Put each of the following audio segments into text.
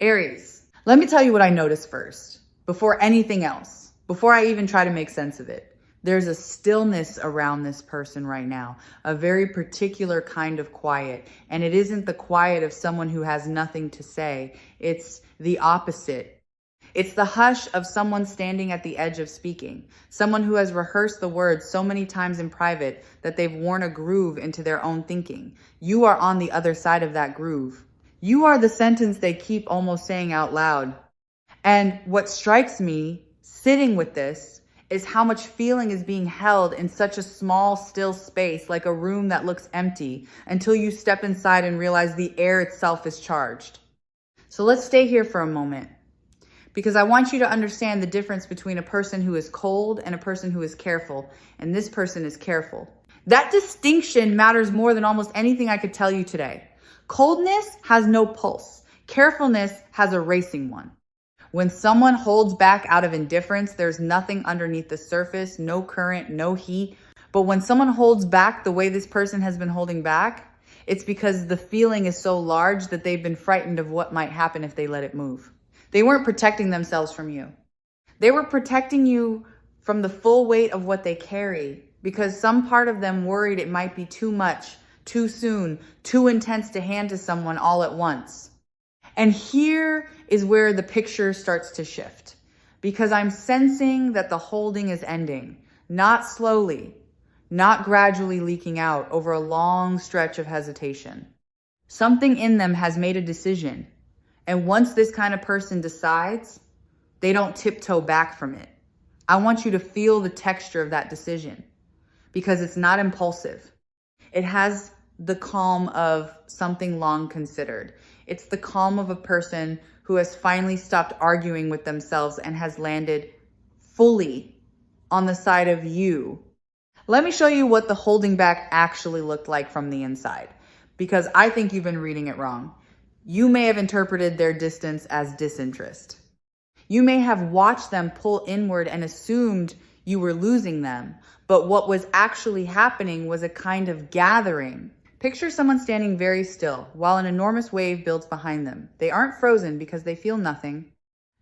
Aries, let me tell you what I noticed first, before anything else, before I even try to make sense of it. There's a stillness around this person right now, a very particular kind of quiet. And it isn't the quiet of someone who has nothing to say. It's the opposite. It's the hush of someone standing at the edge of speaking, someone who has rehearsed the words so many times in private that they've worn a groove into their own thinking. You are on the other side of that groove. You are the sentence they keep almost saying out loud. And what strikes me sitting with this is how much feeling is being held in such a small, still space, like a room that looks empty, until you step inside and realize the air itself is charged. So let's stay here for a moment, because I want you to understand the difference between a person who is cold and a person who is careful, and this person is careful. That distinction matters more than almost anything I could tell you today. Coldness has no pulse. Carefulness has a racing one. When someone holds back out of indifference, there's nothing underneath the surface, no current, no heat. But when someone holds back the way this person has been holding back, it's because the feeling is so large that they've been frightened of what might happen if they let it move. They weren't protecting themselves from you. They were protecting you from the full weight of what they carry, because some part of them worried it might be too much, too soon, too intense to hand to someone all at once. And here is where the picture starts to shift, because I'm sensing that the holding is ending, not slowly, not gradually leaking out over a long stretch of hesitation. Something in them has made a decision. And once this kind of person decides, they don't tiptoe back from it. I want you to feel the texture of that decision, because it's not impulsive. It has the calm of something long considered. It's the calm of a person who has finally stopped arguing with themselves and has landed fully on the side of you. Let me show you what the holding back actually looked like from the inside, because I think you've been reading it wrong. You may have interpreted their distance as disinterest. You may have watched them pull inward and assumed you were losing them, but what was actually happening was a kind of gathering. Picture someone standing very still while an enormous wave builds behind them. They aren't frozen because they feel nothing.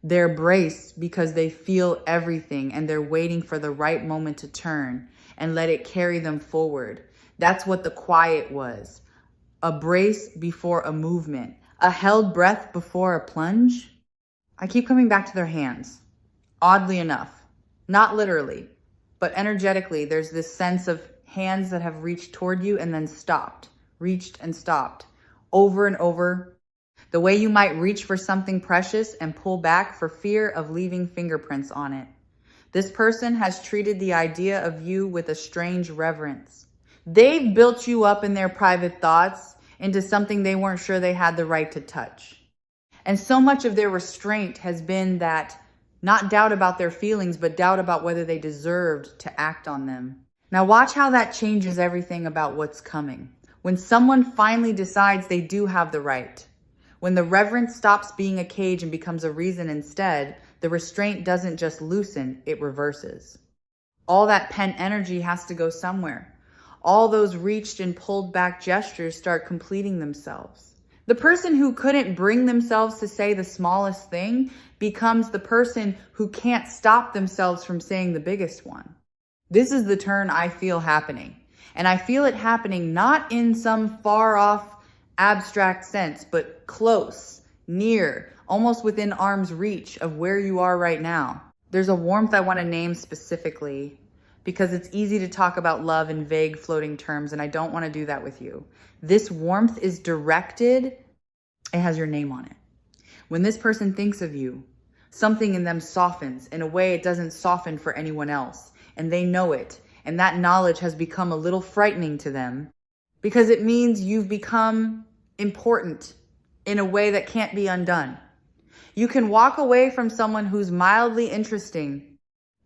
They're braced because they feel everything, and they're waiting for the right moment to turn and let it carry them forward. That's what the quiet was. A brace before a movement. A held breath before a plunge. I keep coming back to their hands. Oddly enough, not literally, but energetically, there's this sense of hands that have reached toward you and then stopped, reached and stopped, over and over. The way you might reach for something precious and pull back for fear of leaving fingerprints on it. This person has treated the idea of you with a strange reverence. They've built you up in their private thoughts into something they weren't sure they had the right to touch. And so much of their restraint has been that, not doubt about their feelings, but doubt about whether they deserved to act on them. Now watch how that changes everything about what's coming. When someone finally decides they do have the right, when the reverence stops being a cage and becomes a reason instead, the restraint doesn't just loosen, it reverses. All that pent energy has to go somewhere. All those reached and pulled back gestures start completing themselves. The person who couldn't bring themselves to say the smallest thing becomes the person who can't stop themselves from saying the biggest one. This is the turn I feel happening. And I feel it happening not in some far off abstract sense, but close, near, almost within arm's reach of where you are right now. There's a warmth I want to name specifically, because it's easy to talk about love in vague floating terms, and I don't want to do that with you. This warmth is directed, it has your name on it. When this person thinks of you, something in them softens in a way it doesn't soften for anyone else, and they know it, and that knowledge has become a little frightening to them, because it means you've become important in a way that can't be undone. You can walk away from someone who's mildly interesting.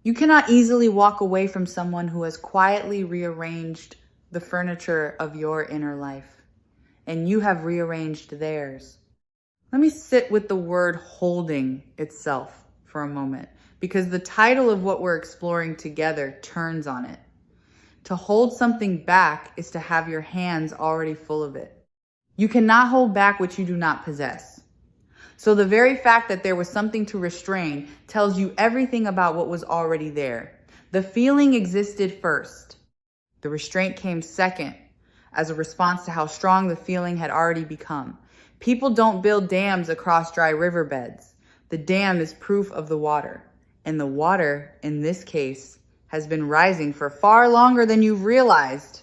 You cannot easily walk away from someone who has quietly rearranged the furniture of your inner life, and you have rearranged theirs. Let me sit with the word holding itself for a moment, because the title of what we're exploring together turns on it. To hold something back is to have your hands already full of it. You cannot hold back what you do not possess. So the very fact that there was something to restrain tells you everything about what was already there. The feeling existed first. The restraint came second, as a response to how strong the feeling had already become. People don't build dams across dry riverbeds. The dam is proof of the water. And the water, in this case, has been rising for far longer than you've realized.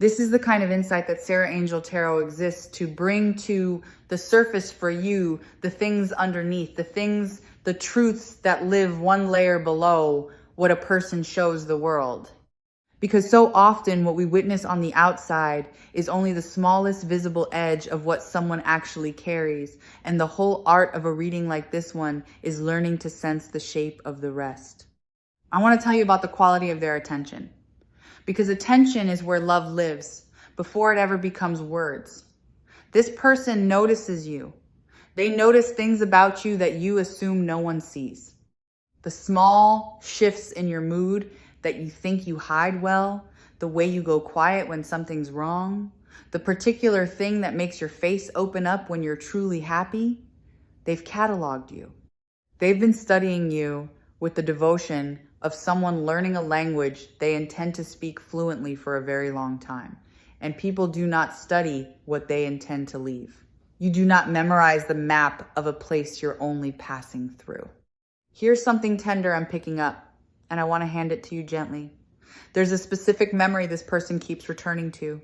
This is the kind of insight that Sarah Angel Tarot exists to bring to the surface for you, the things underneath, the truths that live one layer below what a person shows the world. Because so often what we witness on the outside is only the smallest visible edge of what someone actually carries. And the whole art of a reading like this one is learning to sense the shape of the rest. I want to tell you about the quality of their attention. Because attention is where love lives before it ever becomes words. This person notices you. They notice things about you that you assume no one sees. The small shifts in your mood that you think you hide well, the way you go quiet when something's wrong, the particular thing that makes your face open up when you're truly happy, they've cataloged you. They've been studying you with the devotion of someone learning a language they intend to speak fluently for a very long time. And people do not study what they intend to leave. You do not memorize the map of a place you're only passing through. Here's something tender I'm picking up, and I want to hand it to you gently. There's a specific memory this person keeps returning to.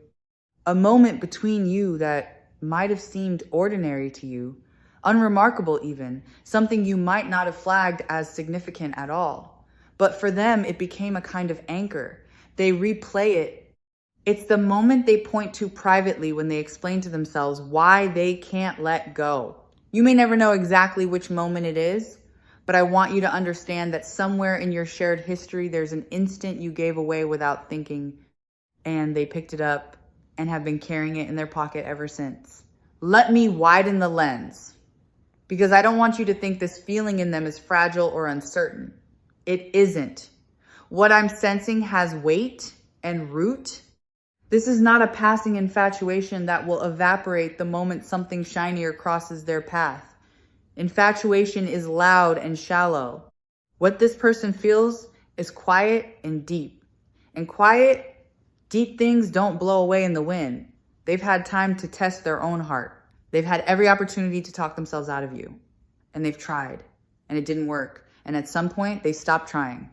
A moment between you that might have seemed ordinary to you, unremarkable even, something you might not have flagged as significant at all. But for them, it became a kind of anchor. They replay it. It's the moment they point to privately when they explain to themselves why they can't let go. You may never know exactly which moment it is, but I want you to understand that somewhere in your shared history, there's an instant you gave away without thinking, and they picked it up and have been carrying it in their pocket ever since. Let me widen the lens, because I don't want you to think this feeling in them is fragile or uncertain. It isn't. What I'm sensing has weight and root. This is not a passing infatuation that will evaporate the moment something shinier crosses their path. Infatuation is loud and shallow. What this person feels is quiet and deep. And quiet, deep things don't blow away in the wind. They've had time to test their own heart. They've had every opportunity to talk themselves out of you. And they've tried. And it didn't work. And at some point, they stopped trying.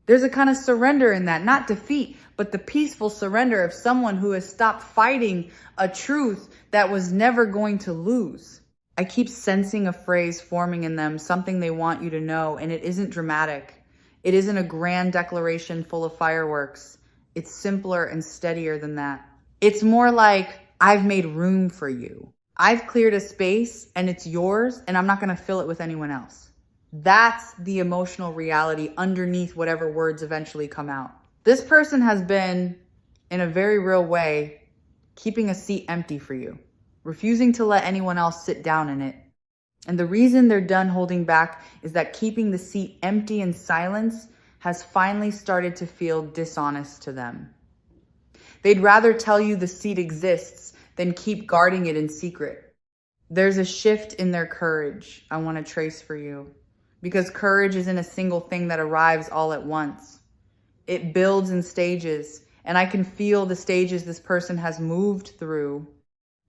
There's a kind of surrender in that. Not defeat, but the peaceful surrender of someone who has stopped fighting a truth that was never going to lose. I keep sensing a phrase forming in them, something they want you to know, and it isn't dramatic. It isn't a grand declaration full of fireworks. It's simpler and steadier than that. It's more like, I've made room for you. I've cleared a space and it's yours, and I'm not going to fill it with anyone else. That's the emotional reality underneath whatever words eventually come out. This person has been, in a very real way, keeping a seat empty for you, refusing to let anyone else sit down in it. And the reason they're done holding back is that keeping the seat empty in silence has finally started to feel dishonest to them. They'd rather tell you the seat exists than keep guarding it in secret. There's a shift in their courage I want to trace for you, because courage isn't a single thing that arrives all at once. It builds in stages, and I can feel the stages this person has moved through.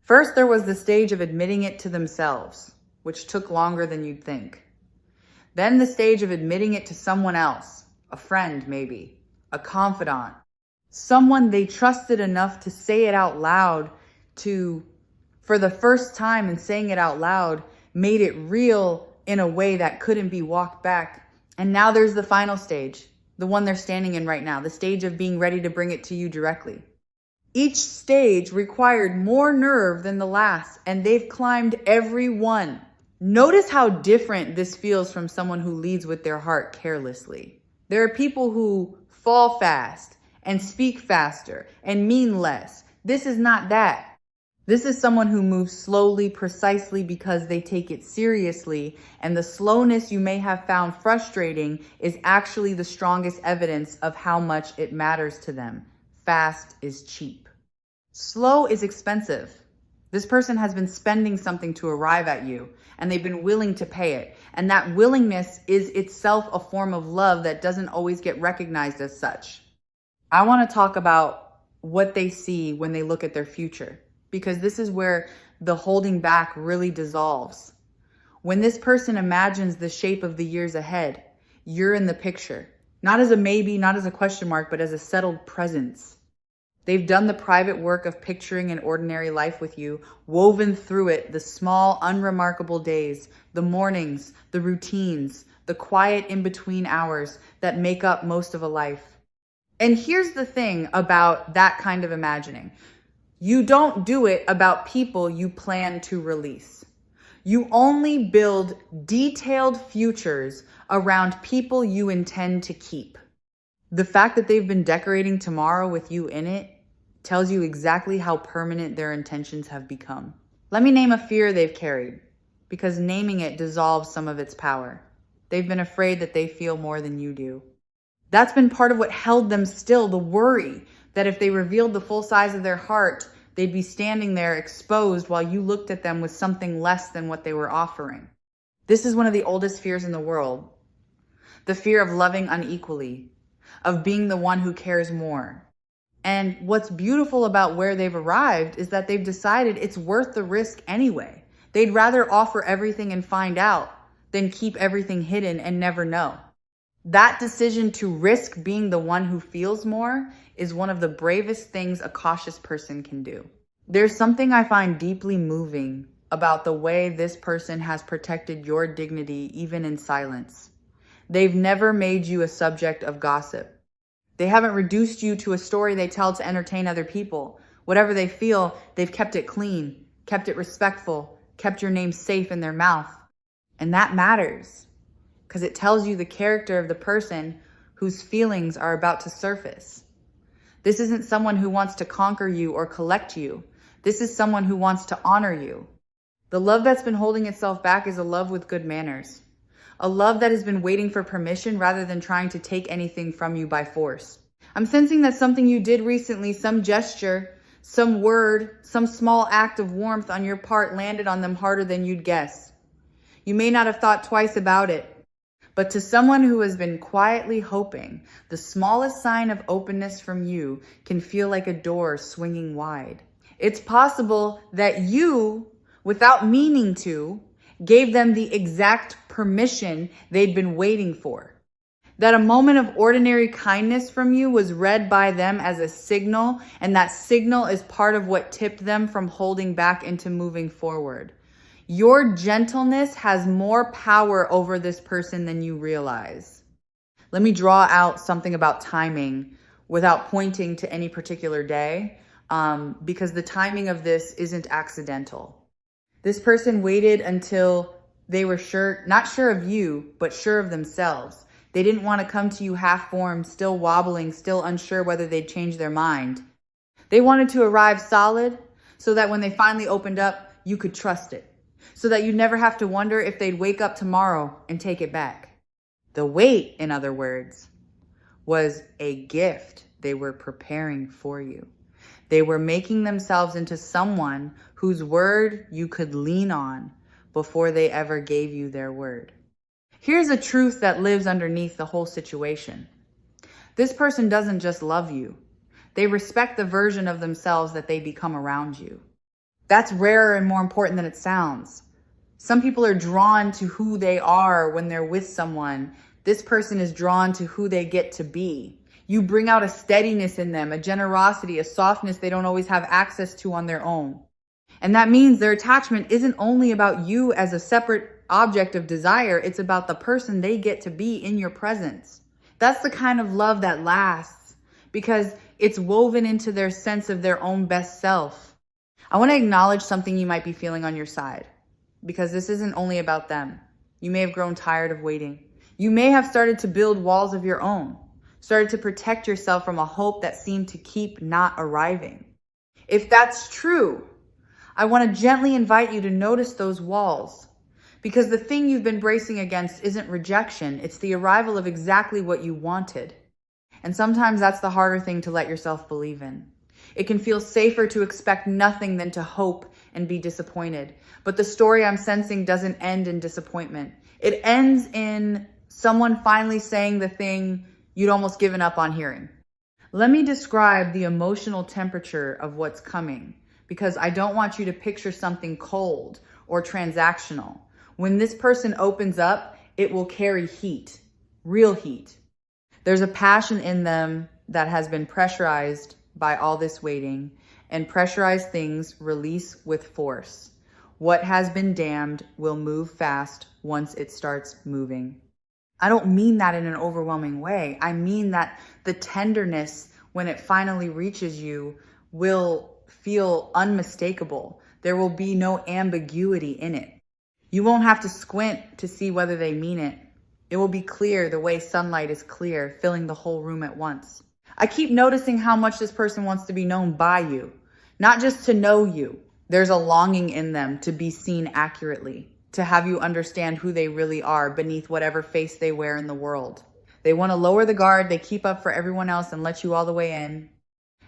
First, there was the stage of admitting it to themselves, which took longer than you'd think. Then the stage of admitting it to someone else, a friend maybe, a confidant, someone they trusted enough to say it out loud to, for the first time, and saying it out loud, made it real in a way that couldn't be walked back. And now there's the final stage, the one they're standing in right now, the stage of being ready to bring it to you directly. Each stage required more nerve than the last, and they've climbed every one. Notice how different this feels from someone who leads with their heart carelessly. There are people who fall fast and speak faster and mean less. This is not that. This is someone who moves slowly, precisely because they take it seriously, and the slowness you may have found frustrating is actually the strongest evidence of how much it matters to them. Fast is cheap. Slow is expensive. This person has been spending something to arrive at you, and they've been willing to pay it. And that willingness is itself a form of love that doesn't always get recognized as such. I want to talk about what they see when they look at their future, because this is where the holding back really dissolves. When this person imagines the shape of the years ahead, you're in the picture. Not as a maybe, not as a question mark, but as a settled presence. They've done the private work of picturing an ordinary life with you, woven through it the small, unremarkable days, the mornings, the routines, the quiet in-between hours that make up most of a life. And here's the thing about that kind of imagining. You don't do it about people you plan to release. You only build detailed futures around people you intend to keep. The fact that they've been decorating tomorrow with you in it tells you exactly how permanent their intentions have become. Let me name a fear they've carried, because naming it dissolves some of its power. They've been afraid that they feel more than you do. That's been part of what held them still, the worry that if they revealed the full size of their heart, they'd be standing there exposed while you looked at them with something less than what they were offering. This is one of the oldest fears in the world. The fear of loving unequally, of being the one who cares more. And what's beautiful about where they've arrived is that they've decided it's worth the risk anyway. They'd rather offer everything and find out than keep everything hidden and never know. That decision to risk being the one who feels more is one of the bravest things a cautious person can do. There's something I find deeply moving about the way this person has protected your dignity even in silence. They've never made you a subject of gossip. They haven't reduced you to a story they tell to entertain other people. Whatever they feel, they've kept it clean, kept it respectful, kept your name safe in their mouth. And that matters, because it tells you the character of the person whose feelings are about to surface. This isn't someone who wants to conquer you or collect you. This is someone who wants to honor you. The love that's been holding itself back is a love with good manners. A love that has been waiting for permission rather than trying to take anything from you by force. I'm sensing that something you did recently, some gesture, some word, some small act of warmth on your part landed on them harder than you'd guess. You may not have thought twice about it, but to someone who has been quietly hoping, the smallest sign of openness from you can feel like a door swinging wide. It's possible that you, without meaning to, gave them the exact permission they'd been waiting for. That a moment of ordinary kindness from you was read by them as a signal, and that signal is part of what tipped them from holding back into moving forward. Your gentleness has more power over this person than you realize. Let me draw out something about timing without pointing to any particular day, because the timing of this isn't accidental. This person waited until they were sure, not sure of you, but sure of themselves. They didn't want to come to you half-formed, still wobbling, still unsure whether they'd change their mind. They wanted to arrive solid so that when they finally opened up, you could trust it. So that you'd never have to wonder if they'd wake up tomorrow and take it back. The wait, in other words, was a gift they were preparing for you. They were making themselves into someone whose word you could lean on before they ever gave you their word. Here's a truth that lives underneath the whole situation. This person doesn't just love you. They respect the version of themselves that they become around you. That's rarer and more important than it sounds. Some people are drawn to who they are when they're with someone. This person is drawn to who they get to be. You bring out a steadiness in them, a generosity, a softness they don't always have access to on their own. And that means their attachment isn't only about you as a separate object of desire, it's about the person they get to be in your presence. That's the kind of love that lasts, because it's woven into their sense of their own best self. I want to acknowledge something you might be feeling on your side, because this isn't only about them. You may have grown tired of waiting. You may have started to build walls of your own, started to protect yourself from a hope that seemed to keep not arriving. If that's true, I want to gently invite you to notice those walls, because the thing you've been bracing against isn't rejection, it's the arrival of exactly what you wanted. And sometimes that's the harder thing to let yourself believe in. It can feel safer to expect nothing than to hope and be disappointed. But the story I'm sensing doesn't end in disappointment. It ends in someone finally saying the thing you'd almost given up on hearing. Let me describe the emotional temperature of what's coming, because I don't want you to picture something cold or transactional. When this person opens up, it will carry heat, real heat. There's a passion in them that has been pressurized by all this waiting, and pressurized things release with force. What has been dammed will move fast once it starts moving. I don't mean that in an overwhelming way. I mean that the tenderness, when it finally reaches you, will feel unmistakable. There will be no ambiguity in it. You won't have to squint to see whether they mean it. It will be clear the way sunlight is clear, filling the whole room at once. I keep noticing how much this person wants to be known by you, not just to know you. There's a longing in them to be seen accurately, to have you understand who they really are beneath whatever face they wear in the world. They want to lower the guard, they keep up for everyone else and let you all the way in.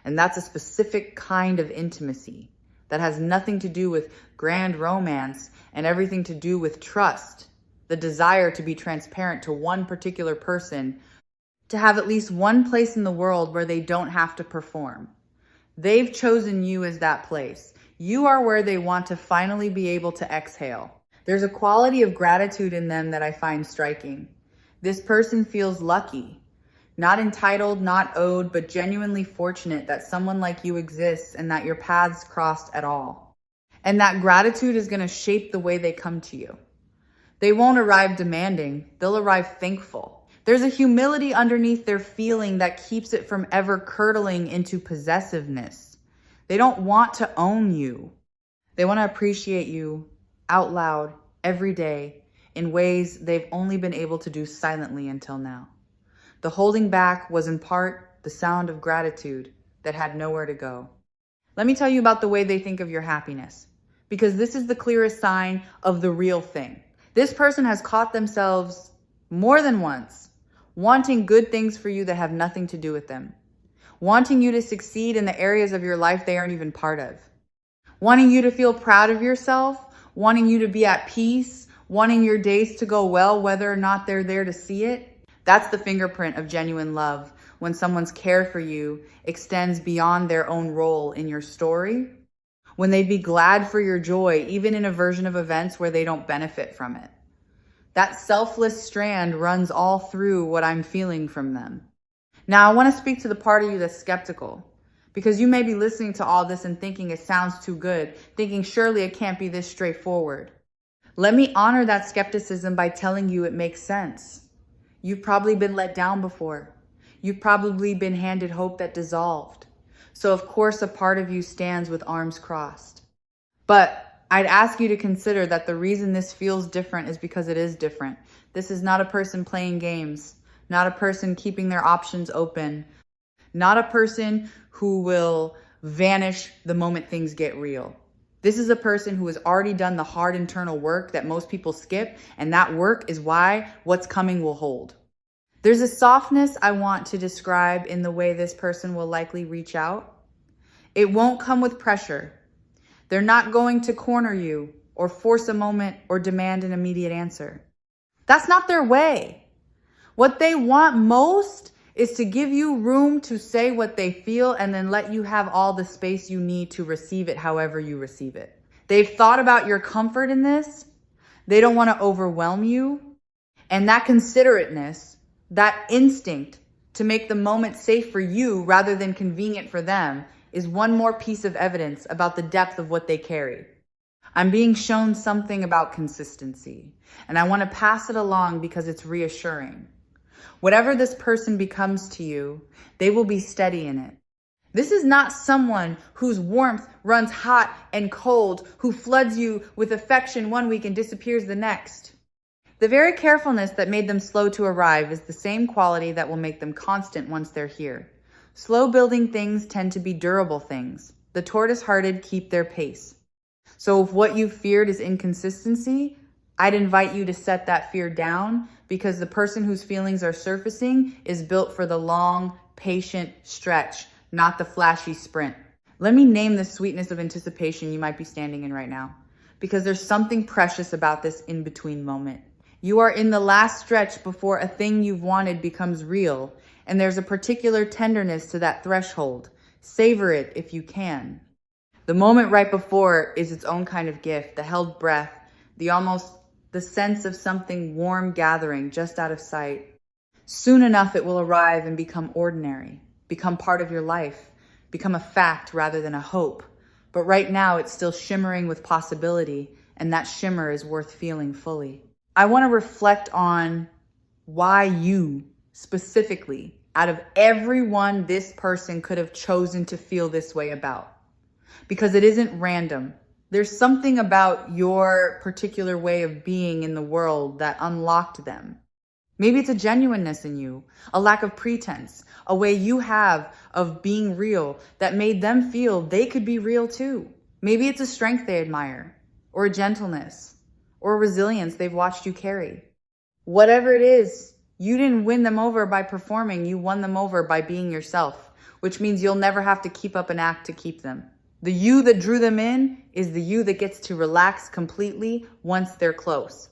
And that's a specific kind of intimacy that has nothing to do with grand romance and everything to do with trust, the desire to be transparent to one particular person, to have at least one place in the world where they don't have to perform. They've chosen you as that place. You are where they want to finally be able to exhale. There's a quality of gratitude in them that I find striking. This person feels lucky, not entitled, not owed, but genuinely fortunate that someone like you exists and that your paths crossed at all. And that gratitude is going to shape the way they come to you. They won't arrive demanding, they'll arrive thankful. There's a humility underneath their feeling that keeps it from ever curdling into possessiveness. They don't want to own you. They want to appreciate you out loud every day in ways they've only been able to do silently until now. The holding back was in part the sound of gratitude that had nowhere to go. Let me tell you about the way they think of your happiness, because this is the clearest sign of the real thing. This person has caught themselves more than once wanting good things for you that have nothing to do with them, wanting you to succeed in the areas of your life they aren't even part of, wanting you to feel proud of yourself, wanting you to be at peace, wanting your days to go well, whether or not they're there to see it. That's the fingerprint of genuine love, when someone's care for you extends beyond their own role in your story, when they'd be glad for your joy, even in a version of events where they don't benefit from it. That selfless strand runs all through what I'm feeling from them. Now, I want to speak to the part of you that's skeptical, because you may be listening to all this and thinking it sounds too good, thinking surely it can't be this straightforward. Let me honor that skepticism by telling you it makes sense. You've probably been let down before. You've probably been handed hope that dissolved. So of course a part of you stands with arms crossed. But I'd ask you to consider that the reason this feels different is because it is different. This is not a person playing games, not a person keeping their options open, not a person who will vanish the moment things get real. This is a person who has already done the hard internal work that most people skip, and that work is why what's coming will hold. There's a softness I want to describe in the way this person will likely reach out. It won't come with pressure. They're not going to corner you or force a moment or demand an immediate answer. That's not their way. What they want most is to give you room to say what they feel and then let you have all the space you need to receive it however you receive it. They've thought about your comfort in this. They don't want to overwhelm you. And that considerateness, that instinct to make the moment safe for you rather than convenient for them, is one more piece of evidence about the depth of what they carry. I'm being shown something about consistency, and I want to pass it along because it's reassuring. Whatever this person becomes to you, they will be steady in it. This is not someone whose warmth runs hot and cold, who floods you with affection one week and disappears the next. The very carefulness that made them slow to arrive is the same quality that will make them constant once they're here. Slow building things tend to be durable things. The tortoise-hearted keep their pace. So if what you feared is inconsistency, I'd invite you to set that fear down, because the person whose feelings are surfacing is built for the long, patient stretch, not the flashy sprint. Let me name the sweetness of anticipation you might be standing in right now, because there's something precious about this in-between moment. You are in the last stretch before a thing you've wanted becomes real, and there's a particular tenderness to that threshold. Savor it if you can. The moment right before is its own kind of gift, the held breath, the sense of something warm gathering just out of sight. Soon enough, it will arrive and become ordinary, become part of your life, become a fact rather than a hope. But right now, it's still shimmering with possibility, and that shimmer is worth feeling fully. I want to reflect on why you, specifically, out of everyone this person could have chosen to feel this way about. Because it isn't random. There's something about your particular way of being in the world that unlocked them. Maybe it's a genuineness in you, a lack of pretense, a way you have of being real that made them feel they could be real too. Maybe it's a strength they admire, or a gentleness, or a resilience they've watched you carry. Whatever it is, you didn't win them over by performing, you won them over by being yourself, which means you'll never have to keep up an act to keep them. The you that drew them in is the you that gets to relax completely once they're close.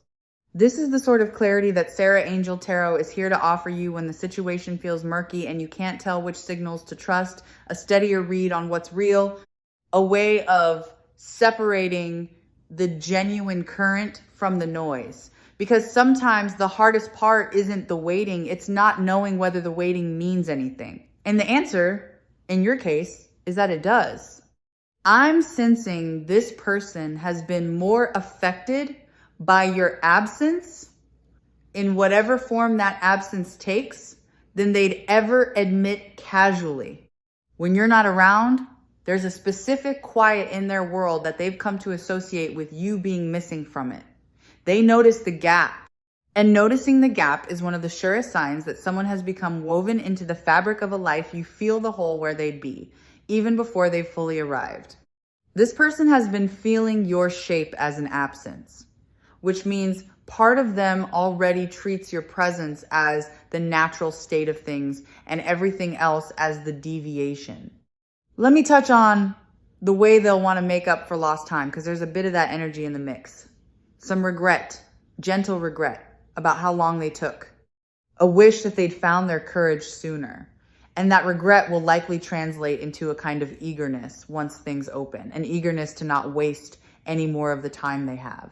This is the sort of clarity that Sarah Angel Tarot is here to offer you when the situation feels murky and you can't tell which signals to trust, a steadier read on what's real, a way of separating the genuine current from the noise. Because sometimes the hardest part isn't the waiting, it's not knowing whether the waiting means anything. And the answer, in your case, is that it does. I'm sensing this person has been more affected by your absence, in whatever form that absence takes, than they'd ever admit casually. When you're not around, there's a specific quiet in their world that they've come to associate with you being missing from it. They notice the gap. And noticing the gap is one of the surest signs that someone has become woven into the fabric of a life you feel the hole where they'd be, even before they've fully arrived. This person has been feeling your shape as an absence, which means part of them already treats your presence as the natural state of things and everything else as the deviation. Let me touch on the way they'll want to make up for lost time, because there's a bit of that energy in the mix. Some regret, gentle regret about how long they took. A wish that they'd found their courage sooner. And that regret will likely translate into a kind of eagerness once things open, an eagerness to not waste any more of the time they have.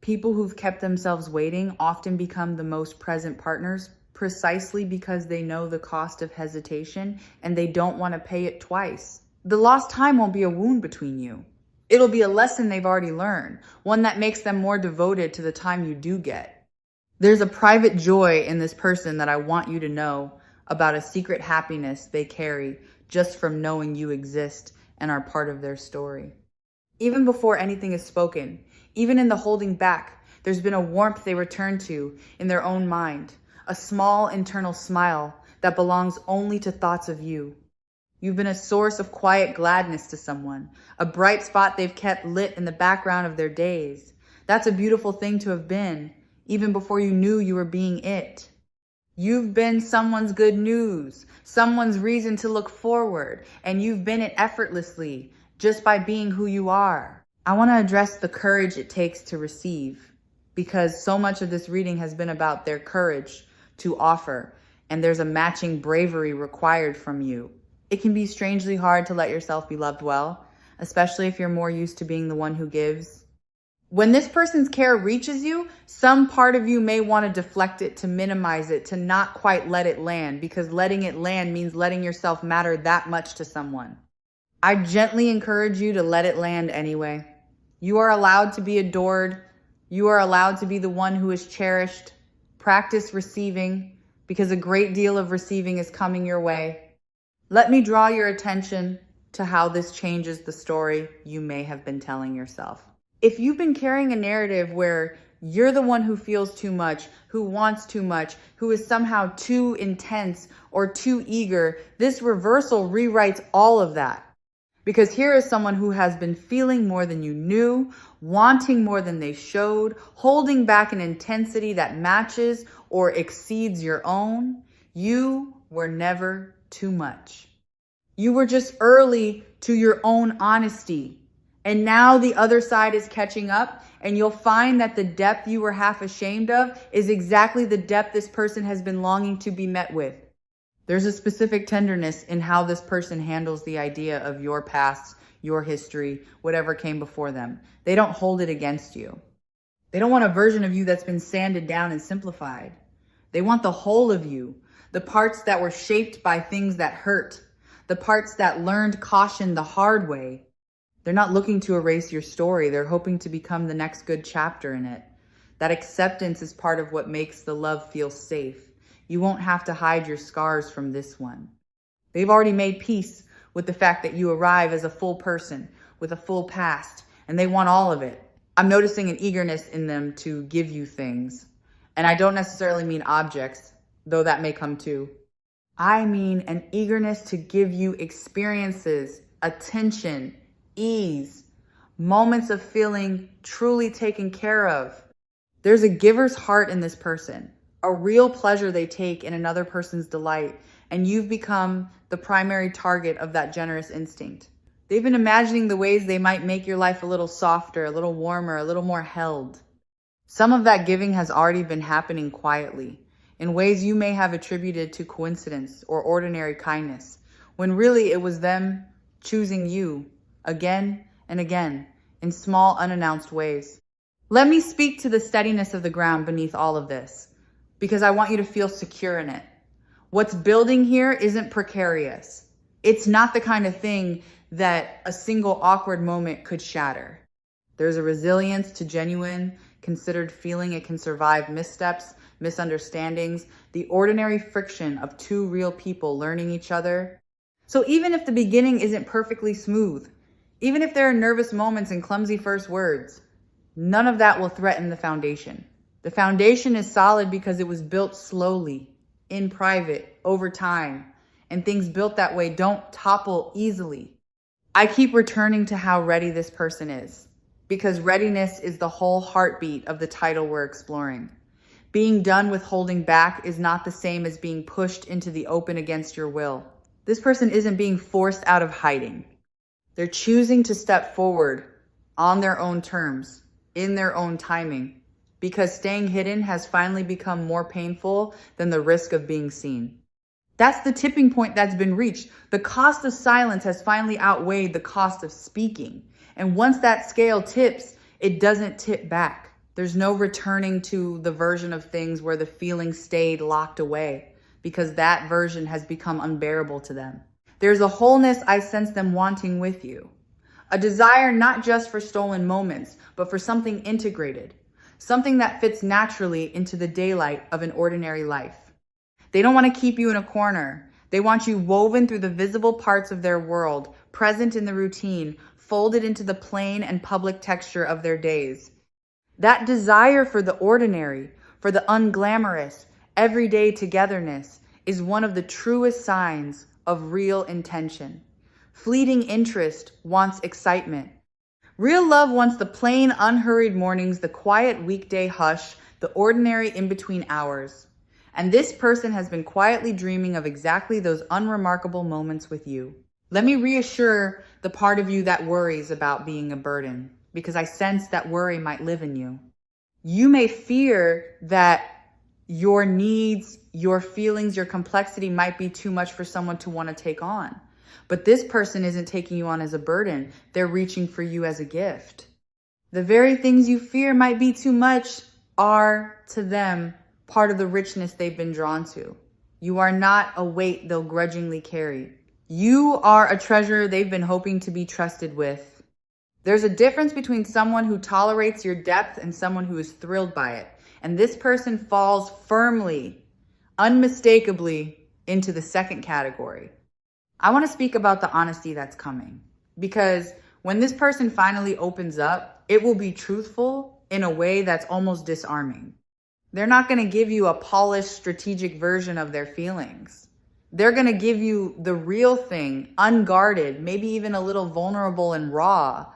People who've kept themselves waiting often become the most present partners precisely because they know the cost of hesitation and they don't want to pay it twice. The lost time won't be a wound between you. It'll be a lesson they've already learned, one that makes them more devoted to the time you do get. There's a private joy in this person that I want you to know about, a secret happiness they carry just from knowing you exist and are part of their story. Even before anything is spoken, even in the holding back, there's been a warmth they return to in their own mind, a small internal smile that belongs only to thoughts of you. You've been a source of quiet gladness to someone, a bright spot they've kept lit in the background of their days. That's a beautiful thing to have been, even before you knew you were being it. You've been someone's good news, someone's reason to look forward, and you've been it effortlessly, just by being who you are. I want to address the courage it takes to receive, because so much of this reading has been about their courage to offer, and there's a matching bravery required from you. It can be strangely hard to let yourself be loved well, especially if you're more used to being the one who gives. When this person's care reaches you, some part of you may want to deflect it, to minimize it, to not quite let it land, because letting it land means letting yourself matter that much to someone. I gently encourage you to let it land anyway. You are allowed to be adored. You are allowed to be the one who is cherished. Practice receiving, because a great deal of receiving is coming your way. Let me draw your attention to how this changes the story you may have been telling yourself. If you've been carrying a narrative where you're the one who feels too much, who wants too much, who is somehow too intense or too eager, this reversal rewrites all of that. Because here is someone who has been feeling more than you knew, wanting more than they showed, holding back an intensity that matches or exceeds your own. You were never too much. You were just early to your own honesty. And now the other side is catching up, and you'll find that the depth you were half ashamed of is exactly the depth this person has been longing to be met with. There's a specific tenderness in how this person handles the idea of your past, your history, whatever came before them. They don't hold it against you. They don't want a version of you that's been sanded down and simplified. They want the whole of you, the parts that were shaped by things that hurt, the parts that learned caution the hard way. They're not looking to erase your story. They're hoping to become the next good chapter in it. That acceptance is part of what makes the love feel safe. You won't have to hide your scars from this one. They've already made peace with the fact that you arrive as a full person with a full past, and they want all of it. I'm noticing an eagerness in them to give you things. And I don't necessarily mean objects, though that may come too. I mean an eagerness to give you experiences, attention, ease, moments of feeling truly taken care of. There's a giver's heart in this person, a real pleasure they take in another person's delight, and you've become the primary target of that generous instinct. They've been imagining the ways they might make your life a little softer, a little warmer, a little more held. Some of that giving has already been happening quietly, in ways you may have attributed to coincidence or ordinary kindness, when really it was them choosing you again and again in small, unannounced ways. Let me speak to the steadiness of the ground beneath all of this, because I want you to feel secure in it. What's building here isn't precarious. It's not the kind of thing that a single awkward moment could shatter. There's a resilience to genuine, considered feeling. It can survive missteps, misunderstandings, the ordinary friction of two real people learning each other. So even if the beginning isn't perfectly smooth, even if there are nervous moments and clumsy first words, none of that will threaten the foundation. The foundation is solid because it was built slowly, in private, over time, and things built that way don't topple easily. I keep returning to how ready this person is, because readiness is the whole heartbeat of the title we're exploring. Being done with holding back is not the same as being pushed into the open against your will. This person isn't being forced out of hiding. They're choosing to step forward on their own terms, in their own timing, because staying hidden has finally become more painful than the risk of being seen. That's the tipping point that's been reached. The cost of silence has finally outweighed the cost of speaking. And once that scale tips, it doesn't tip back. There's no returning to the version of things where the feeling stayed locked away, because that version has become unbearable to them. There's a wholeness I sense them wanting with you. A desire not just for stolen moments, but for something integrated. Something that fits naturally into the daylight of an ordinary life. They don't want to keep you in a corner. They want you woven through the visible parts of their world, present in the routine, folded into the plain and public texture of their days. That desire for the ordinary, for the unglamorous, everyday togetherness is one of the truest signs of real intention. Fleeting interest wants excitement. Real love wants the plain, unhurried mornings, the quiet weekday hush, the ordinary in-between hours. And this person has been quietly dreaming of exactly those unremarkable moments with you. Let me reassure the part of you that worries about being a burden, because I sense that worry might live in you. You may fear that your needs, your feelings, your complexity might be too much for someone to want to take on. But this person isn't taking you on as a burden. They're reaching for you as a gift. The very things you fear might be too much are, to them, part of the richness they've been drawn to. You are not a weight they'll grudgingly carry. You are a treasure they've been hoping to be trusted with. There's a difference between someone who tolerates your depth and someone who is thrilled by it. And this person falls firmly, unmistakably into the second category. I want to speak about the honesty that's coming, because when this person finally opens up, it will be truthful in a way that's almost disarming. They're not going to give you a polished, strategic version of their feelings. They're going to give you the real thing, unguarded, maybe even a little vulnerable and raw.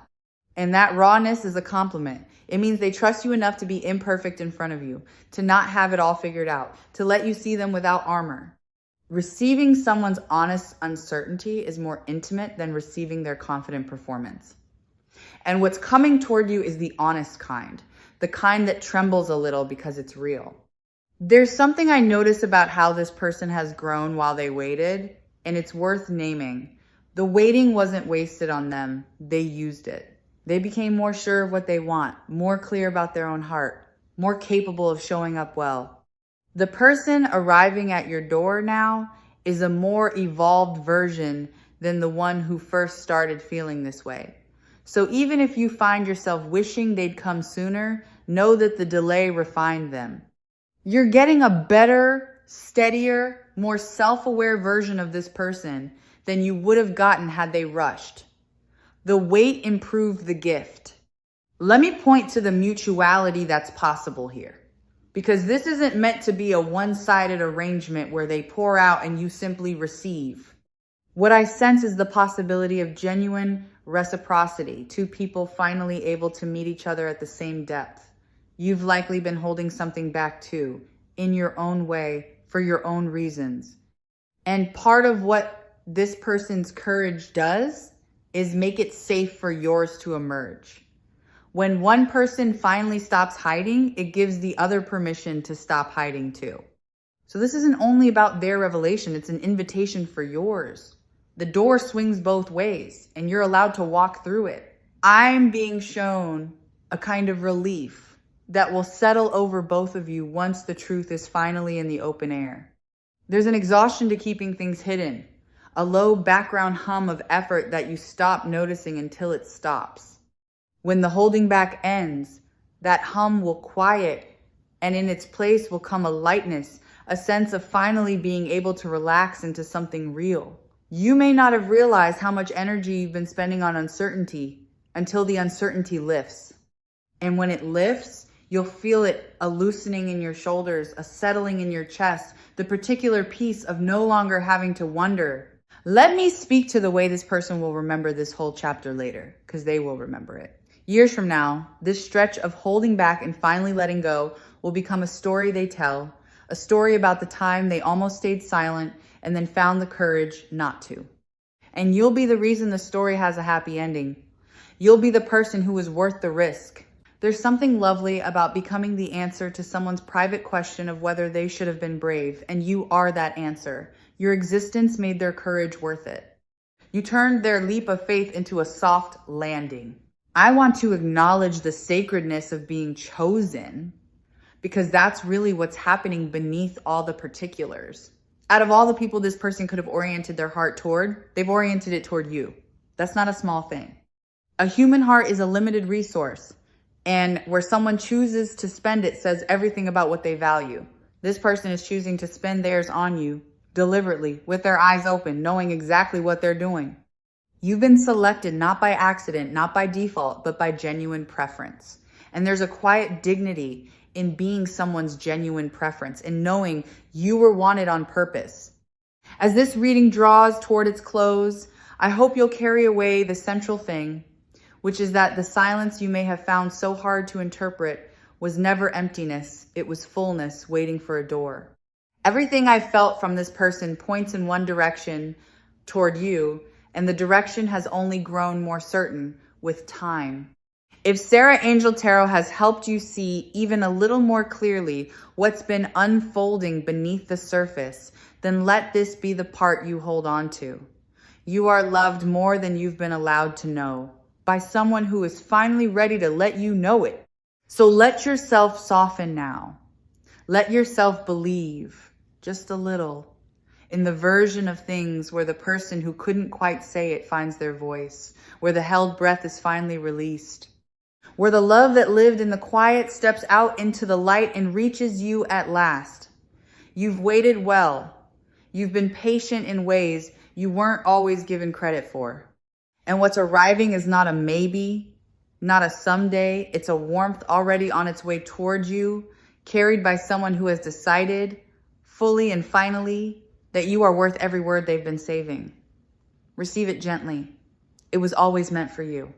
And that rawness is a compliment. It means they trust you enough to be imperfect in front of you, to not have it all figured out, to let you see them without armor. Receiving someone's honest uncertainty is more intimate than receiving their confident performance. And what's coming toward you is the honest kind, the kind that trembles a little because it's real. There's something I notice about how this person has grown while they waited, and it's worth naming. The waiting wasn't wasted on them. They used it. They became more sure of what they want, more clear about their own heart, more capable of showing up well. The person arriving at your door now is a more evolved version than the one who first started feeling this way. So even if you find yourself wishing they'd come sooner, know that the delay refined them. You're getting a better, steadier, more self-aware version of this person than you would have gotten had they rushed. The wait improved the gift. Let me point to the mutuality that's possible here, because this isn't meant to be a one-sided arrangement where they pour out and you simply receive. What I sense is the possibility of genuine reciprocity, two people finally able to meet each other at the same depth. You've likely been holding something back too, in your own way, for your own reasons. And part of what this person's courage does is make it safe for yours to emerge. When one person finally stops hiding, it gives the other permission to stop hiding too. So this isn't only about their revelation, it's an invitation for yours. The door swings both ways, and you're allowed to walk through it. I'm being shown a kind of relief that will settle over both of you once the truth is finally in the open air. There's an exhaustion to keeping things hidden, a low background hum of effort that you stop noticing until it stops. When the holding back ends, that hum will quiet, and in its place will come a lightness, a sense of finally being able to relax into something real. You may not have realized how much energy you've been spending on uncertainty until the uncertainty lifts. And when it lifts, you'll feel it, a loosening in your shoulders, a settling in your chest, the particular peace of no longer having to wonder. Let me speak to the way this person will remember this whole chapter later, because they will remember it. Years from now, this stretch of holding back and finally letting go will become a story they tell, a story about the time they almost stayed silent and then found the courage not to. And you'll be the reason the story has a happy ending. You'll be the person who is worth the risk. There's something lovely about becoming the answer to someone's private question of whether they should have been brave, and you are that answer. Your existence made their courage worth it. You turned their leap of faith into a soft landing. I want to acknowledge the sacredness of being chosen, because that's really what's happening beneath all the particulars. Out of all the people this person could have oriented their heart toward, they've oriented it toward you. That's not a small thing. A human heart is a limited resource, and where someone chooses to spend it says everything about what they value. This person is choosing to spend theirs on you deliberately, with their eyes open, knowing exactly what they're doing. You've been selected not by accident, not by default, but by genuine preference. And there's a quiet dignity in being someone's genuine preference and knowing you were wanted on purpose. As this reading draws toward its close, I hope you'll carry away the central thing, which is that the silence you may have found so hard to interpret was never emptiness, it was fullness waiting for a door. Everything I felt from this person points in one direction toward you, and the direction has only grown more certain with time. If Sarah Angel Tarot has helped you see even a little more clearly what's been unfolding beneath the surface, then let this be the part you hold on to. You are loved more than you've been allowed to know, by someone who is finally ready to let you know it. So let yourself soften now. Let yourself believe, just a little, in the version of things where the person who couldn't quite say it finds their voice, where the held breath is finally released, where the love that lived in the quiet steps out into the light and reaches you at last. You've waited well. You've been patient in ways you weren't always given credit for. And what's arriving is not a maybe, not a someday. It's a warmth already on its way towards you, carried by someone who has decided, fully and finally, that you are worth every word they've been saving. Receive it gently. It was always meant for you.